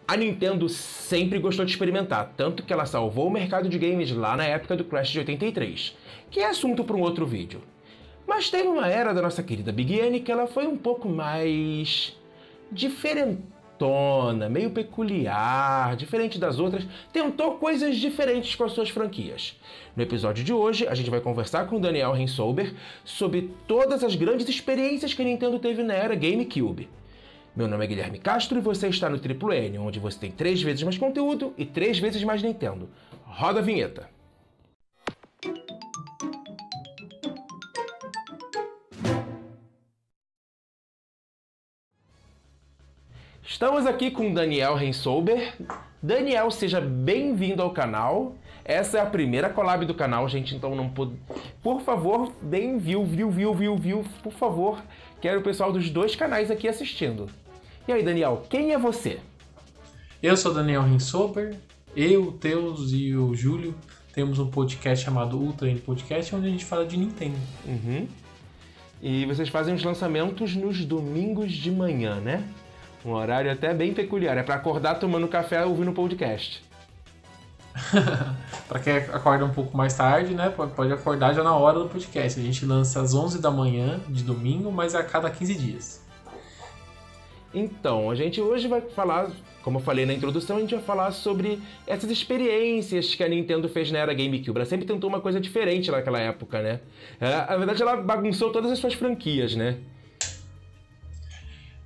A Nintendo sempre gostou de experimentar, tanto que ela salvou o mercado de games lá na época do Crash de 83, que é assunto para um outro vídeo. Mas teve uma era da nossa querida Big N que ela foi um pouco mais diferentona, meio peculiar, diferente das outras, tentou coisas diferentes com as suas franquias. No episódio de hoje, a gente vai conversar com o Daniel Rensober sobre todas as grandes experiências que a Nintendo teve na era GameCube. Meu nome é Guilherme Castro e você está no Triplo N, onde você tem 3 vezes mais conteúdo e 3 vezes mais Nintendo. Roda a vinheta! Estamos aqui com Daniel Rensober. Daniel, seja bem-vindo ao canal. Essa é a primeira collab do canal, gente, então não pode... Por favor, deem view, por favor. Quero o pessoal dos dois canais aqui assistindo. E aí, Daniel, quem é você? Eu sou Daniel Rensober, eu, o Teus e o Júlio temos um podcast chamado Ultra N Podcast, onde a gente fala de Nintendo. E vocês fazem os lançamentos nos domingos de manhã, né? Um horário até bem peculiar, é pra acordar tomando café ouvindo podcast. Pra quem acorda um pouco mais tarde, né, pode acordar já na hora do podcast. A gente lança às 11 da manhã de domingo, mas a cada 15 dias. Então, a gente hoje vai falar, como eu falei na introdução, a gente vai falar sobre essas experiências que a Nintendo fez na era GameCube. Ela sempre tentou uma coisa diferente naquela época, né? Na verdade, ela bagunçou todas as suas franquias, né?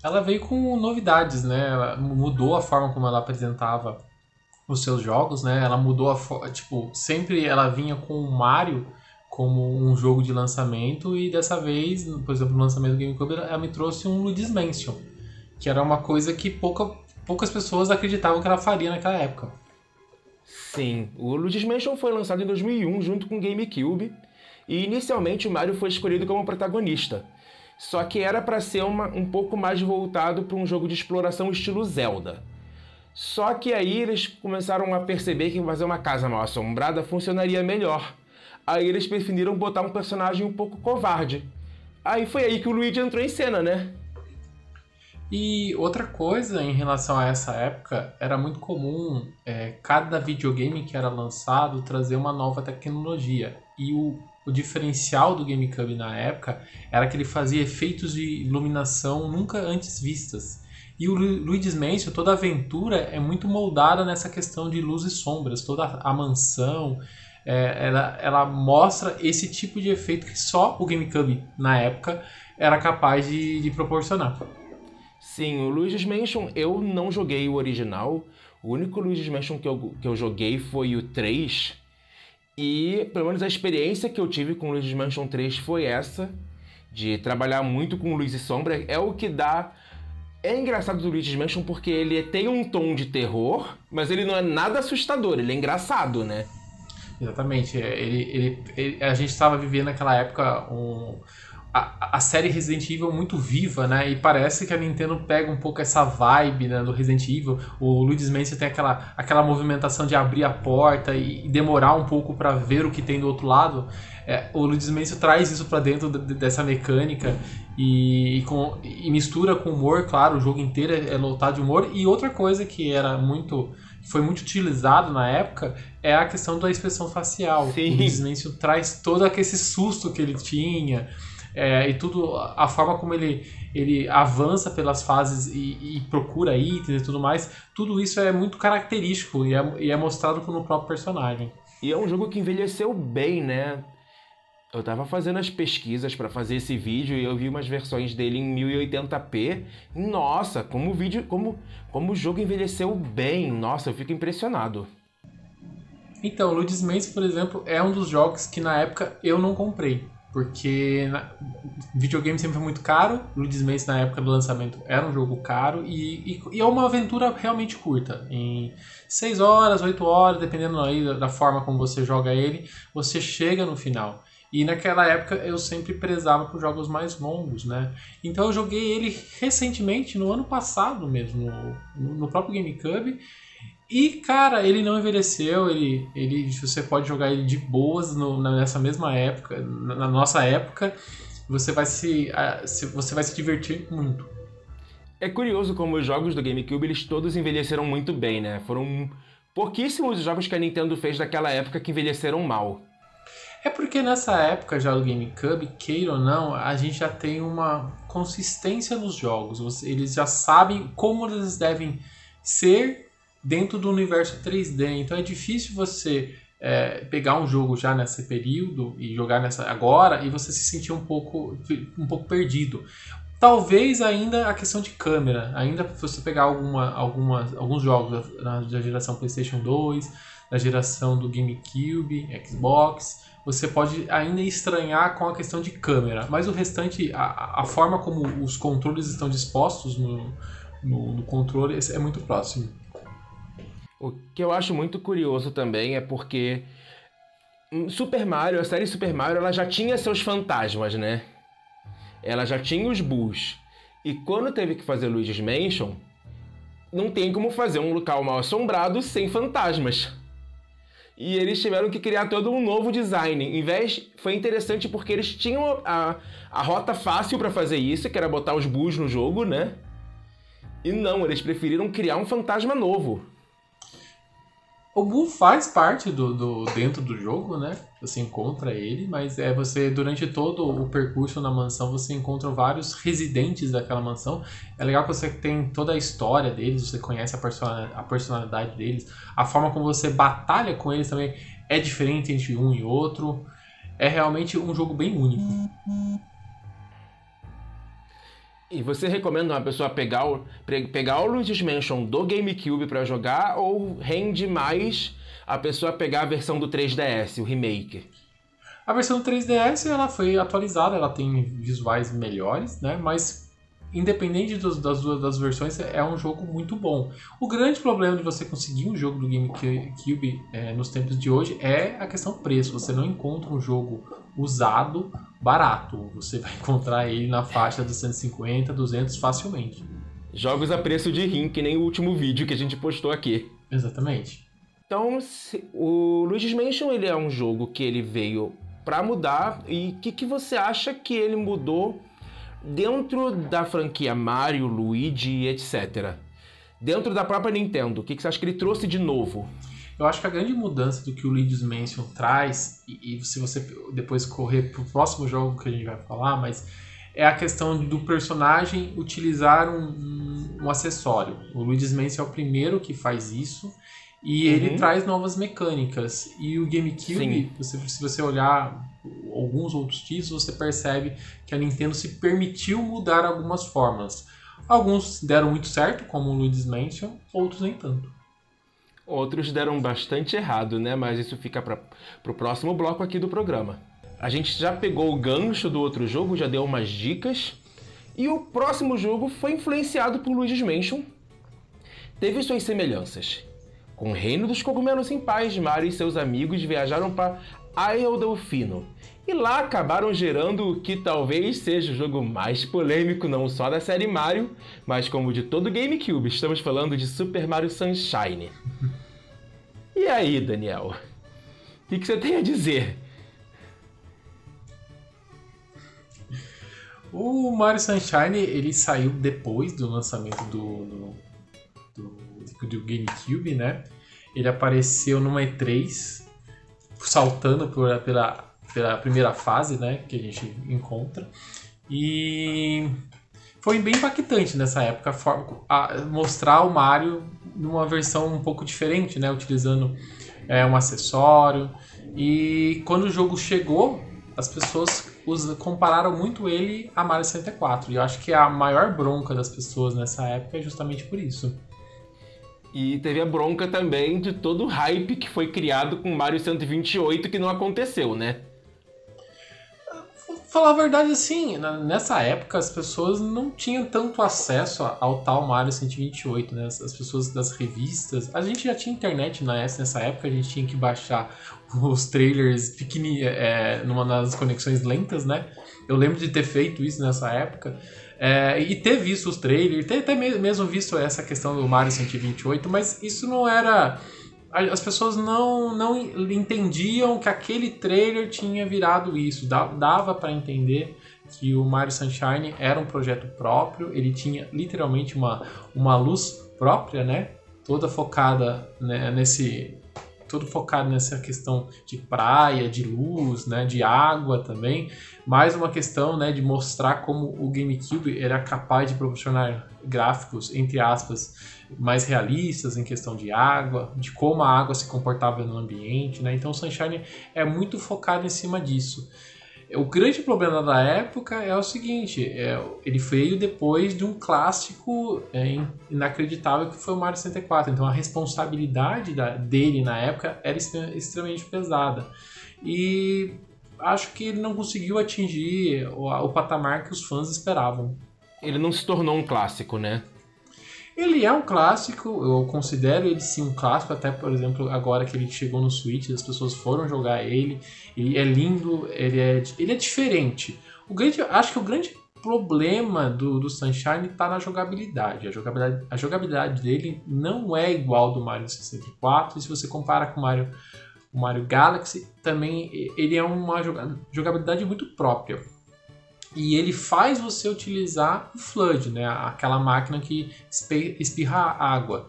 Ela veio com novidades, né? Ela mudou a forma como ela apresentava os seus jogos, né? Ela mudou a forma... Tipo, sempre ela vinha com o Mario como um jogo de lançamento e dessa vez, por exemplo, no lançamento do GameCube, ela me trouxe um Luigi's Mansion, que era uma coisa que poucas pessoas acreditavam que ela faria naquela época. Sim, o Luigi's Mansion foi lançado em 2001 junto com o GameCube e inicialmente o Mario foi escolhido como protagonista. Só que era para ser um pouco mais voltado para um jogo de exploração estilo Zelda. Só que aí eles começaram a perceber que fazer uma casa mal assombrada funcionaria melhor. Aí eles preferiram botar um personagem um pouco covarde. Aí foi aí que o Luigi entrou em cena, né? E outra coisa em relação a essa época, era muito comum cada videogame que era lançado trazer uma nova tecnologia. E o diferencial do GameCube na época era que ele fazia efeitos de iluminação nunca antes vistas. E o Luigi's Mansion, toda a aventura é muito moldada nessa questão de luz e sombras. Toda a mansão, ela mostra esse tipo de efeito que só o GameCube na época era capaz de proporcionar. Sim, o Luigi's Mansion eu não joguei o original. O único Luigi's Mansion que eu joguei foi o 3. E pelo menos a experiência que eu tive com o Luigi's Mansion 3 foi essa, de trabalhar muito com luz e sombra. É o que dá... É engraçado do Luigi's Mansion porque ele tem um tom de terror, mas ele não é nada assustador, ele é engraçado, né? Exatamente. A gente estava vivendo naquela época a série Resident Evil muito viva, né? E parece que a Nintendo pega um pouco essa vibe, né, do Resident Evil. O Luigi's Mansion tem aquela movimentação de abrir a porta e demorar um pouco para ver o que tem do outro lado. O Luigi's Mansion traz isso para dentro dessa mecânica e mistura com humor, claro, o jogo inteiro é lotado de humor. E outra coisa que foi muito utilizado na época é a questão da expressão facial. Sim. O Luigi's Mansion traz todo aquele susto que ele tinha. E tudo, a forma como ele avança pelas fases e procura itens e tudo mais, tudo isso é muito característico e é mostrado no próprio personagem. E é um jogo que envelheceu bem, né? Eu tava fazendo as pesquisas para fazer esse vídeo e eu vi umas versões dele em 1080p. Nossa, como o jogo envelheceu bem. Nossa, eu fico impressionado. Então, o Luigi's Mansion, por exemplo, é um dos jogos que na época eu não comprei. Porque videogame sempre foi muito caro, Luigi's Mansion na época do lançamento era um jogo caro e é uma aventura realmente curta. Em 6 horas, 8 horas, dependendo aí da forma como você joga ele, você chega no final. E naquela época eu sempre prezava por jogos mais longos, né? Então eu joguei ele recentemente, no ano passado mesmo, no próprio GameCube. E, cara, ele não envelheceu, você pode jogar ele de boas nessa mesma época, na nossa época, você vai se divertir muito. É curioso como os jogos do GameCube, eles todos envelheceram muito bem, né? Foram pouquíssimos os jogos que a Nintendo fez daquela época que envelheceram mal. É porque nessa época já do GameCube, queira ou não, a gente já tem uma consistência nos jogos. Eles já sabem como eles devem ser dentro do universo 3D. Então é difícil você pegar um jogo já nesse período e jogar nessa agora e você se sentir um pouco perdido. Talvez ainda a questão de câmera. Ainda se você pegar alguns jogos da geração PlayStation 2, da geração do GameCube, Xbox, você pode ainda estranhar com a questão de câmera. Mas o restante, a forma como os controles estão dispostos no controle é muito próximo. O que eu acho muito curioso também é porque Super Mario, a série Super Mario, ela já tinha seus fantasmas, né? Ela já tinha os Boos. E quando teve que fazer Luigi's Mansion, não tem como fazer um local mal assombrado sem fantasmas. E eles tiveram que criar todo um novo design. Em vez, foi interessante porque eles tinham a rota fácil para fazer isso, que era botar os Boos no jogo, né? E não, eles preferiram criar um fantasma novo. O Boo faz parte dentro do jogo, né? Você encontra ele, mas você durante todo o percurso na mansão você encontra vários residentes daquela mansão. É legal que você tem toda a história deles, você conhece a personalidade deles, a forma como você batalha com eles também é diferente entre um e outro. É realmente um jogo bem único. E você recomenda uma pessoa pegar o Luigi's Mansion do GameCube pra jogar ou rende mais a pessoa pegar a versão do 3DS, o remake? A versão do 3DS ela foi atualizada, ela tem visuais melhores, né? Mas independente das duas versões, é um jogo muito bom. O grande problema de você conseguir um jogo do GameCube nos tempos de hoje é a questão preço. Você não encontra um jogo usado barato. Você vai encontrar ele na faixa dos 150, 200 facilmente. Jogos a preço de rim, que nem o último vídeo que a gente postou aqui. Exatamente. Então, o Luigi's Mansion ele é um jogo que ele veio pra mudar. E o que você acha que ele mudou dentro da franquia Mario, Luigi, etc. Dentro da própria Nintendo, o que você acha que ele trouxe de novo? Eu acho que a grande mudança do que o Luigi's Mansion traz, e se você depois correr pro próximo jogo que a gente vai falar, mas é a questão do personagem utilizar um acessório. O Luigi's Mansion é o primeiro que faz isso, e ele traz novas mecânicas. E o GameCube, se você olhar alguns outros títulos, você percebe que a Nintendo se permitiu mudar algumas formas. Alguns deram muito certo, como o Luigi's Mansion, outros nem tanto. Outros deram bastante errado, né? Mas isso fica para o próximo bloco aqui do programa. A gente já pegou o gancho do outro jogo, já deu umas dicas. E o próximo jogo foi influenciado por Luigi's Mansion. Teve suas semelhanças. Com o Reino dos Cogumelos em Paz, Mario e seus amigos viajaram para Isle Delfino. E lá acabaram gerando o que talvez seja o jogo mais polêmico não só da série Mario, mas como de todo o GameCube. Estamos falando de Super Mario Sunshine. E aí, Daniel? O que você tem a dizer? O Mario Sunshine ele saiu depois do lançamento do GameCube, né? Ele apareceu numa E3, saltando pela primeira fase, né? Que a gente encontra. E foi bem impactante nessa época mostrar o Mario numa versão um pouco diferente, né? Utilizando um acessório. E quando o jogo chegou, as pessoas compararam muito ele a Mario 64. E eu acho que a maior bronca das pessoas nessa época é justamente por isso. E teve a bronca também de todo o hype que foi criado com Mario 128 que não aconteceu, né? Falar a verdade, assim, nessa época as pessoas não tinham tanto acesso ao tal Mario 128, né? As pessoas das revistas... A gente já tinha internet nessa época, a gente tinha que baixar os trailers nas conexões lentas, né? Eu lembro de ter feito isso nessa época. E ter visto os trailers, ter até mesmo visto essa questão do Mario 128, mas isso não era... As pessoas não entendiam que aquele trailer tinha virado isso. Dava para entender que o Mario Sunshine era um projeto próprio, ele tinha literalmente uma luz própria, né? Toda focada, né, nessa questão de praia, de luz, né, de água também, mais uma questão, né, de mostrar como o GameCube era capaz de proporcionar gráficos, entre aspas, mais realistas em questão de água, de como a água se comportava no ambiente, né? Então o Sunshine é muito focado em cima disso. O grande problema da época é o seguinte, ele veio depois de um clássico inacreditável que foi o Mario 64, então a responsabilidade dele na época era extremamente pesada. E acho que ele não conseguiu atingir o patamar que os fãs esperavam. Ele não se tornou um clássico, né? Ele é um clássico, eu considero ele sim um clássico, até por exemplo agora que ele chegou no Switch, as pessoas foram jogar ele é lindo, ele é diferente. Acho que o grande problema do Sunshine está na jogabilidade. A jogabilidade dele não é igual ao do Mario 64, e se você compara com o Mario Galaxy, também ele é uma jogabilidade muito própria. E ele faz você utilizar o FLUDD, né? Aquela máquina que espirra água.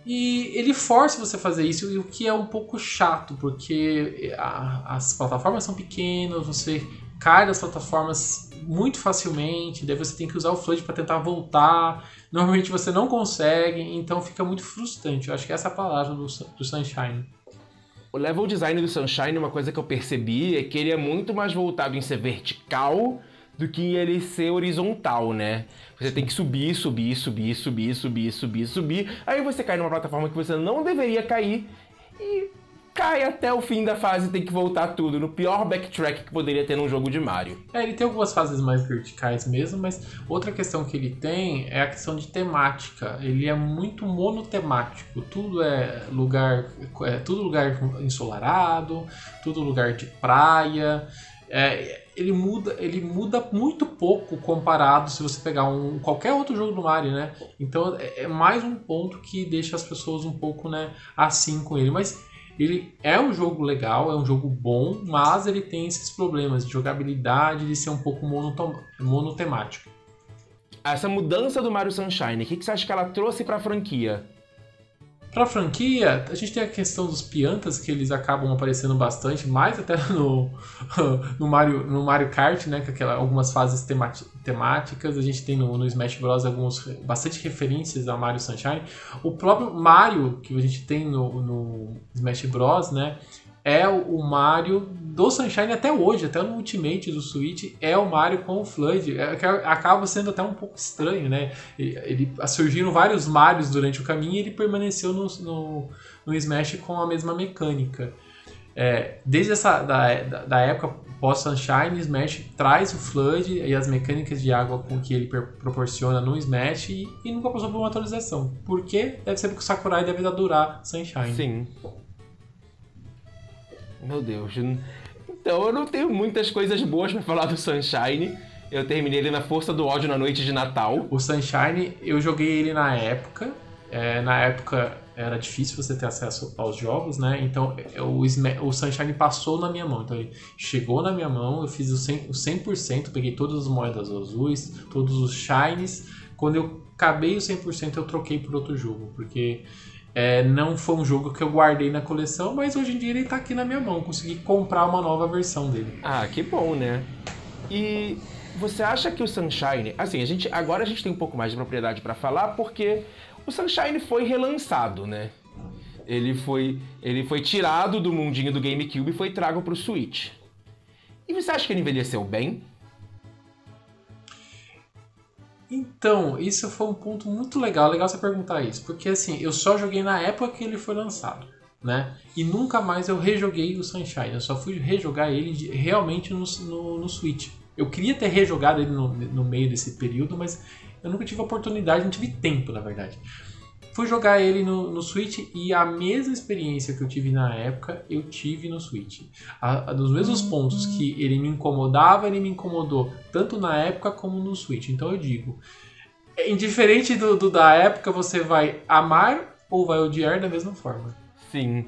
E ele força você a fazer isso, o que é um pouco chato, porque as plataformas são pequenas, você cai das plataformas muito facilmente, daí você tem que usar o FLUDD para tentar voltar. Normalmente você não consegue, então fica muito frustrante. Eu acho que essa é a palavra do Sunshine. O level design do Sunshine, uma coisa que eu percebi é que ele é muito mais voltado em ser vertical do que ele ser horizontal, né? Você tem que subir, aí você cai numa plataforma que você não deveria cair e cai até o fim da fase e tem que voltar tudo, no pior backtrack que poderia ter num jogo de Mario. Ele tem algumas fases mais verticais mesmo, mas outra questão que ele tem é a questão de temática. Ele é muito monotemático, tudo lugar ensolarado, tudo lugar de praia. Ele muda muito pouco comparado se você pegar qualquer outro jogo do Mario, né? Então é mais um ponto que deixa as pessoas um pouco, né, assim com ele. Mas ele é um jogo legal, é um jogo bom, mas ele tem esses problemas de jogabilidade, de ser um pouco monotemático. Essa mudança do Mario Sunshine, o que você acha que ela trouxe pra franquia? Pra franquia, a gente tem a questão dos piantas, que eles acabam aparecendo bastante, mais até no Mario Kart, né, com algumas fases temáticas. A gente tem no Smash Bros. Bastante referências a Mario Sunshine. O próprio Mario, que a gente tem no Smash Bros., né, é o Mario do Sunshine até hoje, até no Ultimate do Switch, é o Mario com o FLUDD. Acaba sendo até um pouco estranho, né? Surgiram vários Marios durante o caminho e ele permaneceu no Smash com a mesma mecânica. Desde da época pós-Sunshine, Smash traz o FLUDD e as mecânicas de água com que ele proporciona no Smash e nunca passou por uma atualização. Por quê? Deve ser porque o Sakurai deve adorar Sunshine. Sim. Meu Deus. Então eu não tenho muitas coisas boas pra falar do Sunshine. Eu terminei ele na força do ódio na noite de Natal. O Sunshine, eu joguei ele na época. Na época era difícil você ter acesso aos jogos, né? Então o Sunshine passou na minha mão. Então ele chegou na minha mão, eu fiz o 100%, peguei todas as moedas azuis, todos os shines. Quando eu acabei o 100%, eu troquei por outro jogo, porque não foi um jogo que eu guardei na coleção, mas hoje em dia ele tá aqui na minha mão. Consegui comprar uma nova versão dele. Ah, que bom, né? E você acha que o Sunshine... Assim, agora a gente tem um pouco mais de propriedade pra falar, porque o Sunshine foi relançado, né? Ele foi tirado do mundinho do GameCube e foi trago pro Switch. E você acha que ele envelheceu bem? Então, isso foi um ponto muito legal você perguntar isso, porque assim, eu só joguei na época que ele foi lançado, né? E nunca mais eu rejoguei o Sunshine, eu só fui rejogar ele realmente no Switch. Eu queria ter rejogado ele no meio desse período, mas eu nunca tive oportunidade, não tive tempo, na verdade. Fui jogar ele no Switch e a mesma experiência que eu tive na época, eu tive no Switch. Dos mesmos pontos que ele me incomodava, ele me incomodou tanto na época como no Switch. Então eu digo, indiferente da época, você vai amar ou vai odiar da mesma forma. Sim.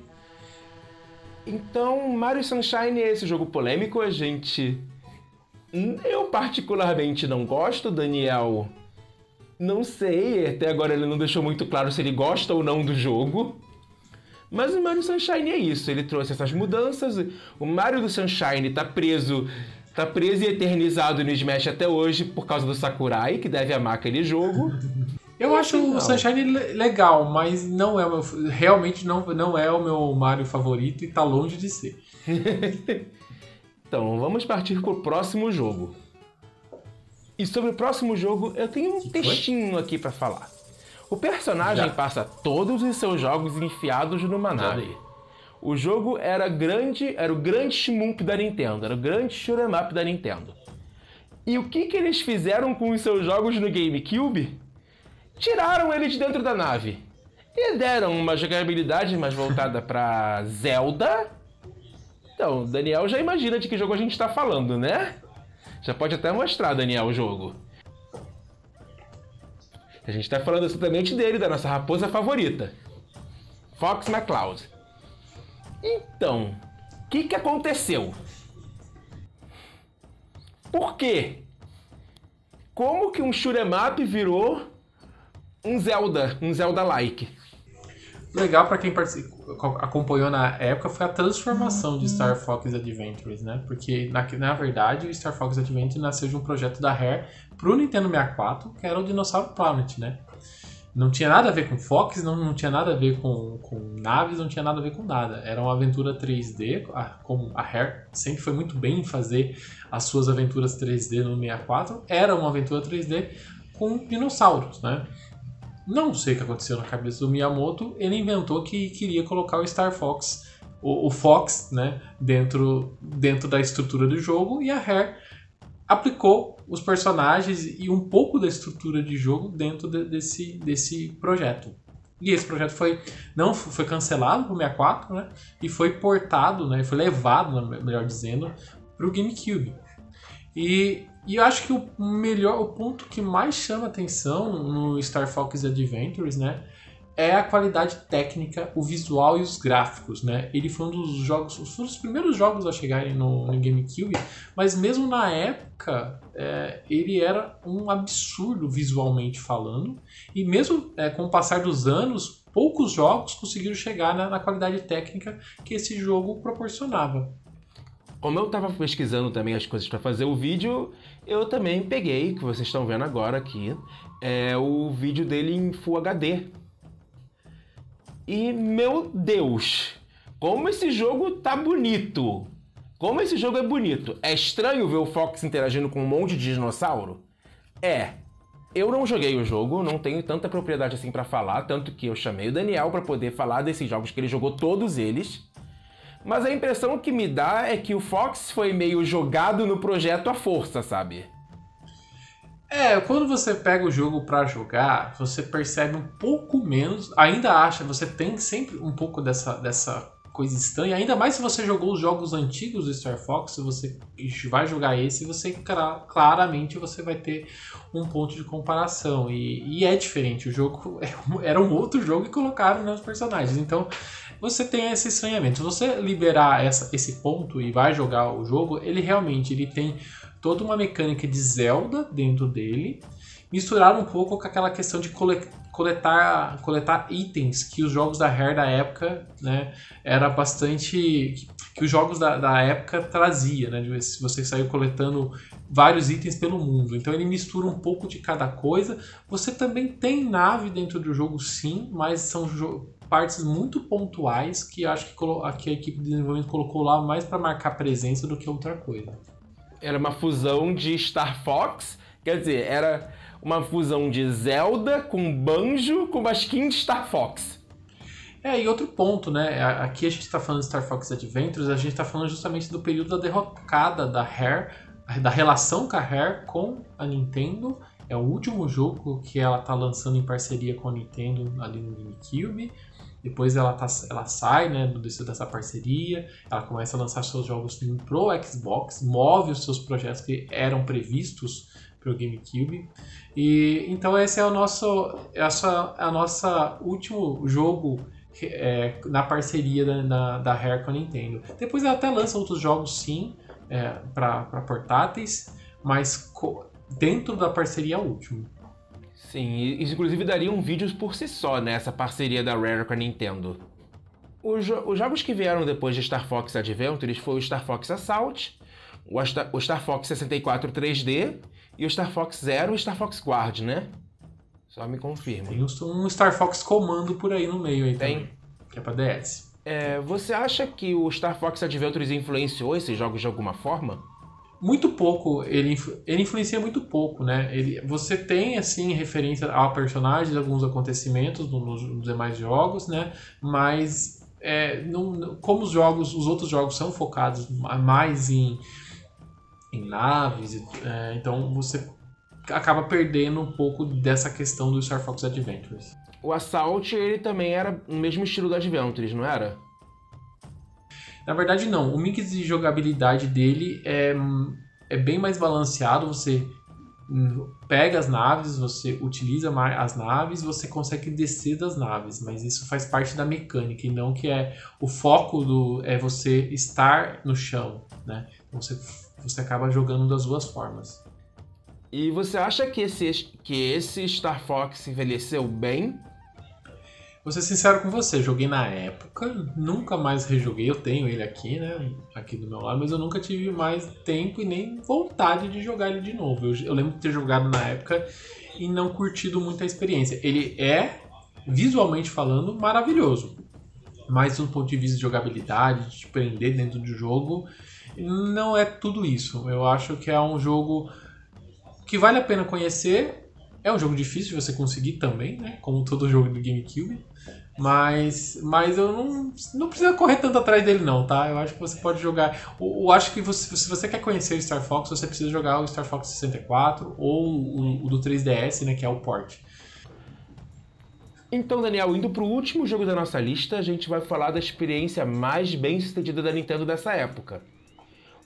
Então, Mario Sunshine é esse jogo polêmico, a gente Eu particularmente não gosto, Daniel. Não sei, até agora ele não deixou muito claro se ele gosta ou não do jogo. Mas o Mario Sunshine é isso, ele trouxe essas mudanças. O Mario do Sunshine tá preso e eternizado no Smash até hoje por causa do Sakurai, que deve amar aquele jogo. Eu acho o Sunshine legal, mas não é realmente não é o meu Mario favorito e tá longe de ser. Então, vamos partir pro próximo jogo. E sobre o próximo jogo, eu tenho um textinho aqui pra falar. O personagem passa todos os seus jogos enfiados numa nave. O jogo era o grande shmup da Nintendo, era o grande shoot'em up da Nintendo. E o que eles fizeram com os seus jogos no GameCube? Tiraram ele de dentro da nave e deram uma jogabilidade mais voltada pra Zelda. Então, Daniel já imagina de que jogo a gente tá falando, né? Já pode até mostrar, Daniel, o jogo. A gente tá falando exatamente dele, da nossa raposa favorita, Fox McCloud. Então, o que aconteceu? Por quê? Como que um shoot'em up virou um Zelda-like? Legal para quem acompanhou na época foi a transformação de Star Fox Adventures, né? Porque, na verdade, o Star Fox Adventure nasceu de um projeto da Rare pro Nintendo 64, que era o Dinosaur Planet, né? Não tinha nada a ver com Fox, não tinha nada a ver com naves, não tinha nada a ver com nada. Era uma aventura 3D, como a Rare sempre foi muito bem em fazer as suas aventuras 3D no 64, era uma aventura 3D com dinossauros, né? Não sei o que aconteceu na cabeça do Miyamoto, ele inventou que queria colocar o Star Fox, o Fox, né, dentro da estrutura do jogo, e a Rare aplicou os personagens e um pouco da estrutura de jogo dentro desse projeto. E esse projeto foi cancelado para o 64, né, e foi portado, né, foi levado, melhor dizendo, para o GameCube. E eu acho que o ponto que mais chama atenção no Star Fox Adventures, né, é a qualidade técnica, o visual e os gráficos, né? Ele foi um dos primeiros jogos a chegarem no GameCube, mas mesmo na época ele era um absurdo visualmente falando, e mesmo com o passar dos anos, poucos jogos conseguiram chegar na qualidade técnica que esse jogo proporcionava. Como eu estava pesquisando também as coisas para fazer o vídeo, eu também peguei, que vocês estão vendo agora aqui, o vídeo dele em Full HD. E, meu Deus, como esse jogo tá bonito! Como esse jogo é bonito! É estranho ver o Fox interagindo com um monte de dinossauro? Eu não joguei o jogo, não tenho tanta propriedade assim pra falar, tanto que eu chamei o Daniel pra poder falar desses jogos que ele jogou todos eles. Mas a impressão que me dá é que o Fox foi meio jogado no projeto à força, sabe? Quando você pega o jogo pra jogar, você percebe um pouco menos, ainda acha, você tem sempre um pouco dessa coisa estranha, ainda mais se você jogou os jogos antigos do Star Fox, se você vai jogar esse, claramente você vai ter um ponto de comparação, e é diferente, o jogo era um outro jogo e colocaram nos personagens, então você tem esse estranhamento. Se você liberar esse ponto e vai jogar o jogo, ele tem toda uma mecânica de Zelda dentro dele, misturado um pouco com aquela questão de coletar itens que os jogos da Rare da época, né, era bastante... que os jogos da época trazia, né, se você saiu coletando vários itens pelo mundo. Então ele mistura um pouco de cada coisa. Você também tem nave dentro do jogo, sim, mas são partes muito pontuais que acho que a equipe de desenvolvimento colocou lá mais para marcar presença do que outra coisa. Era uma fusão de Star Fox, quer dizer, era uma fusão de Zelda com Banjo com uma skin de Star Fox. E outro ponto, né? Aqui a gente está falando de Star Fox Adventures, a gente está falando justamente do período da derrocada da Rare, da relação com a Rare com a Nintendo. É o último jogo que ela está lançando em parceria com a Nintendo ali no GameCube. Depois ela sai, né, dessa parceria, ela começa a lançar seus jogos pro Xbox, move os seus projetos que eram previstos para o GameCube. E então esse é o nosso último jogo na parceria da Rare com a Nintendo. Depois ela até lança outros jogos, sim, para portáteis, mas dentro da parceria Ultimate. Sim, isso inclusive daria um vídeo por si só, né? Essa parceria da Rare com a Nintendo. Os jogos que vieram depois de Star Fox Adventures foi o Star Fox Assault, o Star Fox 64 3D e o Star Fox Zero e o Star Fox Guard, né? Só me confirma. Tem um Star Fox Comando por aí no meio aí Tem. também, que é pra DS. Você acha que o Star Fox Adventures influenciou esses jogos de alguma forma? Muito pouco, ele influencia muito pouco, né? Você tem, assim, referência a personagens, alguns acontecimentos nos demais jogos, né? Mas, como os outros jogos são focados mais em naves, então você acaba perdendo um pouco dessa questão do Star Fox Adventures. O Assault, ele também era no mesmo estilo do Adventures, não era? Na verdade, não. O mix de jogabilidade dele é bem mais balanceado. Você pega as naves, você utiliza mais as naves, você consegue descer das naves, mas isso faz parte da mecânica e não que o foco é você estar no chão, né? Você acaba jogando das duas formas. E você acha que esse Star Fox envelheceu bem? Vou ser sincero com você, joguei na época, nunca mais rejoguei, eu tenho ele aqui, né, aqui do meu lado, mas eu nunca tive mais tempo e nem vontade de jogar ele de novo. Eu lembro de ter jogado na época e não curtido muito a experiência. Ele é, visualmente falando, maravilhoso, mas do ponto de vista de jogabilidade, de te prender dentro do jogo, não é tudo isso. Eu acho que é um jogo que vale a pena conhecer. É um jogo difícil de você conseguir também, né? Como todo jogo do GameCube. Mas eu não precisa correr tanto atrás dele não, tá? Eu acho que você pode jogar... Eu acho que se você quer conhecer o Star Fox, você precisa jogar o Star Fox 64 ou o do 3DS, né? Que é o port. Então, Daniel, indo pro último jogo da nossa lista, a gente vai falar da experiência mais bem sucedida da Nintendo dessa época.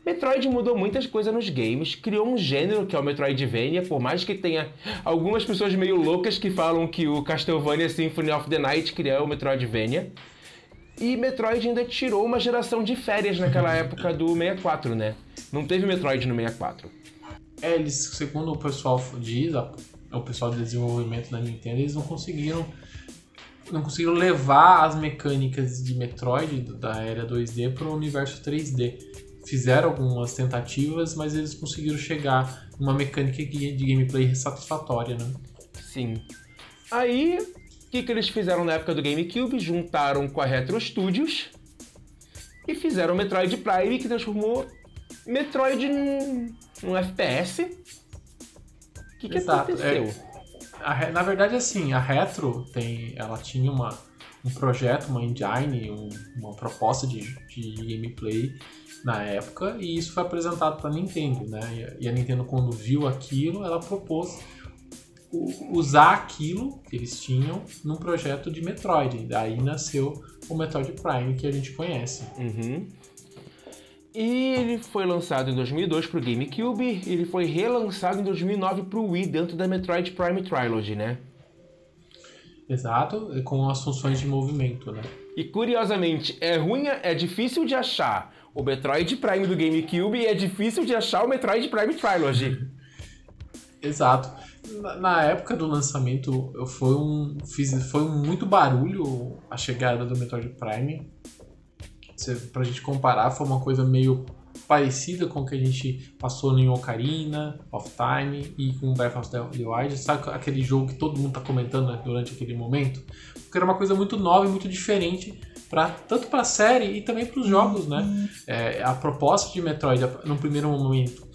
Metroid mudou muitas coisas nos games, criou um gênero que é o Metroidvania, por mais que tenha algumas pessoas meio loucas que falam que o Castlevania Symphony of the Night criou o Metroidvania. E Metroid ainda tirou uma geração de férias naquela época do 64, né? Não teve Metroid no 64. Eles, segundo o pessoal diz, o pessoal de desenvolvimento da Nintendo, eles não conseguiram levar as mecânicas de Metroid da era 2D para o universo 3D. Fizeram algumas tentativas, mas eles conseguiram chegar numa mecânica de gameplay satisfatória, né? Sim. Aí, o que eles fizeram na época do GameCube? Juntaram com a Retro Studios e fizeram o Metroid Prime, que transformou Metroid num FPS. O que aconteceu? Na verdade, assim, a Retro ela tinha um projeto, uma engine, uma proposta de gameplay na época, e isso foi apresentado para a Nintendo, né? E a Nintendo, quando viu aquilo, ela propôs usar aquilo que eles tinham num projeto de Metroid. Daí nasceu o Metroid Prime que a gente conhece. Uhum. E ele foi lançado em 2002 para o GameCube, e ele foi relançado em 2009 para o Wii dentro da Metroid Prime Trilogy, né? Exato, com as funções de movimento, né? E curiosamente, é difícil de achar o Metroid Prime do GameCube e é difícil de achar o Metroid Prime Trilogy. Exato. Na época do lançamento foi muito barulho a chegada do Metroid Prime. Pra gente comparar, foi uma coisa meio parecida com o que a gente passou em Ocarina of Time e com Breath of the Wild. Sabe aquele jogo que todo mundo tá comentando, né, durante aquele momento? Porque era uma coisa muito nova e muito diferente, tanto para a série e também para os jogos, né? A proposta de Metroid, no primeiro momento,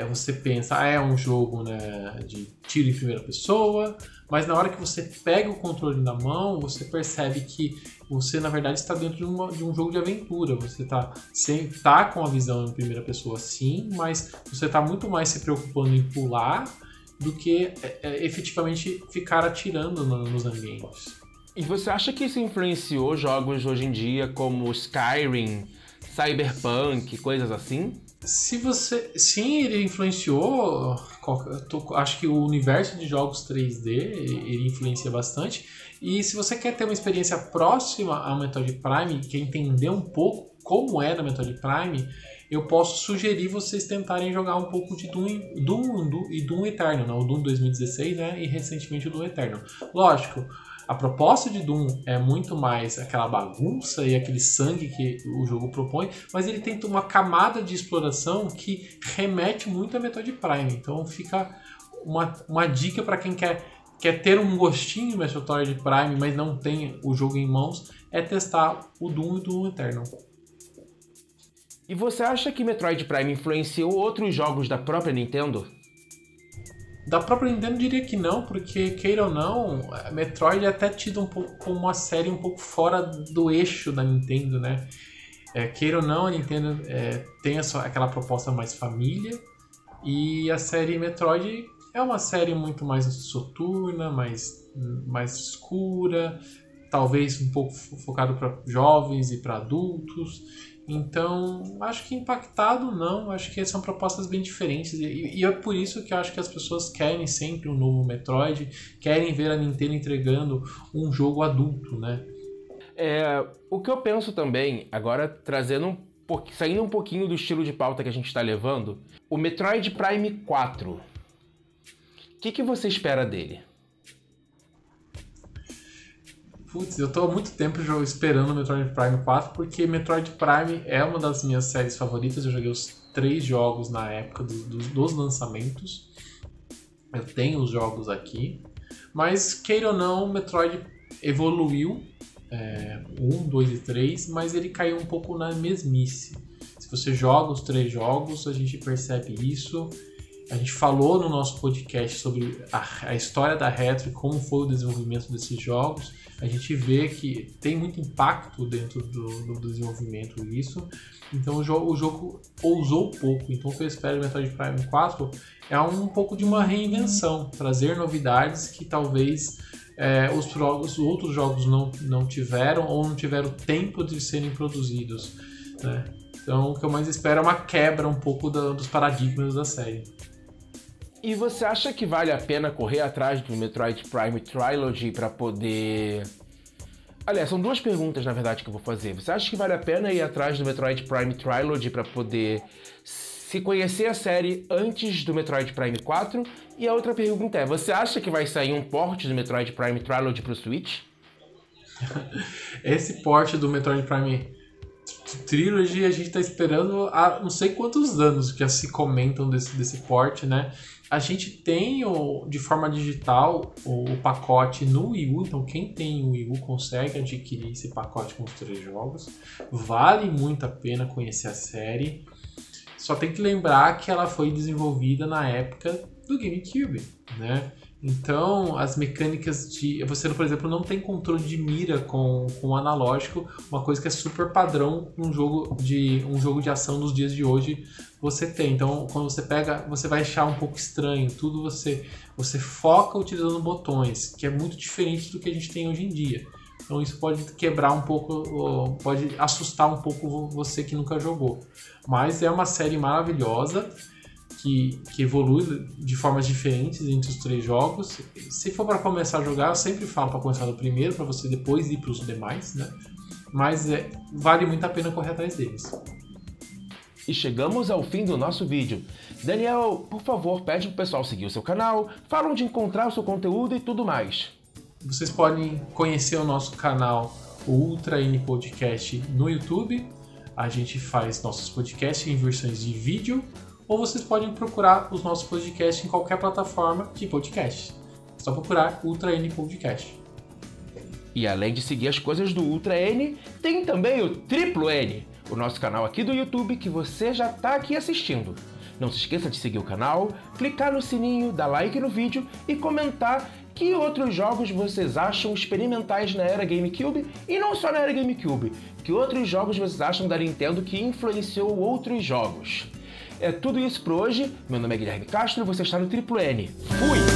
você pensa, é um jogo, né, de tiro em primeira pessoa, mas na hora que você pega o controle na mão, você percebe que você, na verdade, está dentro de um jogo de aventura. Você tá com a visão em primeira pessoa, sim, mas você está muito mais se preocupando em pular do que efetivamente ficar atirando nos ambientes. E você acha que isso influenciou jogos hoje em dia como Skyrim, Cyberpunk, coisas assim? Sim, ele influenciou. Acho que o universo de jogos 3D ele influencia bastante. E se você quer ter uma experiência próxima ao Metroid Prime, quer entender um pouco como é na Metroid Prime, eu posso sugerir vocês tentarem jogar um pouco de Doom Eternal, né? O Doom 2016, né? E recentemente o Doom Eternal. Lógico, a proposta de Doom é muito mais aquela bagunça e aquele sangue que o jogo propõe, mas ele tem uma camada de exploração que remete muito a Metroid Prime. Então fica uma dica para quem quer ter um gostinho de Metroid Prime, mas não tem o jogo em mãos, é testar o Doom e o Doom Eternal. E você acha que Metroid Prime influenciou outros jogos da própria Nintendo? Da própria Nintendo eu diria que não, porque, queira ou não, Metroid é até tido um pouco como uma série um pouco fora do eixo da Nintendo, né? Queira ou não, a Nintendo tem aquela proposta mais família, e a série Metroid é uma série muito mais soturna, mais escura, talvez um pouco focado para jovens e para adultos. Então, acho que impactado não, acho que são propostas bem diferentes e é por isso que eu acho que as pessoas querem sempre um novo Metroid, querem ver a Nintendo entregando um jogo adulto, né? O que eu penso também, agora saindo um pouquinho do estilo de pauta que a gente está levando, o Metroid Prime 4, o que você espera dele? Putz, eu tô há muito tempo esperando o Metroid Prime 4, porque Metroid Prime é uma das minhas séries favoritas. Eu joguei os 3 jogos na época dos lançamentos. Eu tenho os jogos aqui. Mas, queira ou não, o Metroid evoluiu. 1, 2 e 3, mas ele caiu um pouco na mesmice. Se você joga os 3 jogos, a gente percebe isso. A gente falou no nosso podcast sobre a história da Retro e como foi o desenvolvimento desses jogos. A gente vê que tem muito impacto dentro do desenvolvimento isso. Então o jogo ousou pouco. Então o que eu espero do Metroid Prime 4 é um pouco de uma reinvenção. Trazer novidades que talvez os outros jogos não tiveram ou não tiveram tempo de serem produzidos, né? Então o que eu mais espero é uma quebra um pouco dos paradigmas da série. E você acha que vale a pena correr atrás do Metroid Prime Trilogy para poder... Aliás, são 2 perguntas, na verdade, que eu vou fazer. Você acha que vale a pena ir atrás do Metroid Prime Trilogy para poder se conhecer a série antes do Metroid Prime 4? E a outra pergunta é, você acha que vai sair um port do Metroid Prime Trilogy para o Switch? Esse port do Metroid Prime Trilogy a gente tá esperando há não sei quantos anos que se comentam desse port, né? A gente tem de forma digital o pacote no Wii U, então quem tem o Wii U consegue adquirir esse pacote com os 3 jogos. Vale muito a pena conhecer a série. Só tem que lembrar que ela foi desenvolvida na época do GameCube, né? Então, as mecânicas você, por exemplo, não tem controle de mira com o analógico, uma coisa que é super padrão num jogo de ação nos dias de hoje você tem. Então, quando você pega, você vai achar um pouco estranho. Tudo você foca utilizando botões, que é muito diferente do que a gente tem hoje em dia. Então, isso pode quebrar um pouco, pode assustar um pouco você que nunca jogou. Mas é uma série maravilhosa, que evolui de formas diferentes entre os 3 jogos. Se for para começar a jogar, eu sempre falo para começar do primeiro, para você depois ir para os demais, né? Mas vale muito a pena correr atrás deles. E chegamos ao fim do nosso vídeo. Daniel, por favor, pede pro pessoal seguir o seu canal, fala onde encontrar o seu conteúdo e tudo mais. Vocês podem conhecer o nosso canal, o Ultra N Podcast, no YouTube. A gente faz nossos podcasts em versões de vídeo, ou vocês podem procurar os nossos podcasts em qualquer plataforma de podcast. É só procurar Ultra N Podcast. E além de seguir as coisas do Ultra N, tem também o Triplo N, o nosso canal aqui do YouTube que você já está aqui assistindo. Não se esqueça de seguir o canal, clicar no sininho, dar like no vídeo e comentar que outros jogos vocês acham experimentais na era GameCube e não só na era GameCube, que outros jogos vocês acham da Nintendo que influenciou outros jogos. É tudo isso por hoje. Meu nome é Guilherme Castro e você está no Triplo N. Fui!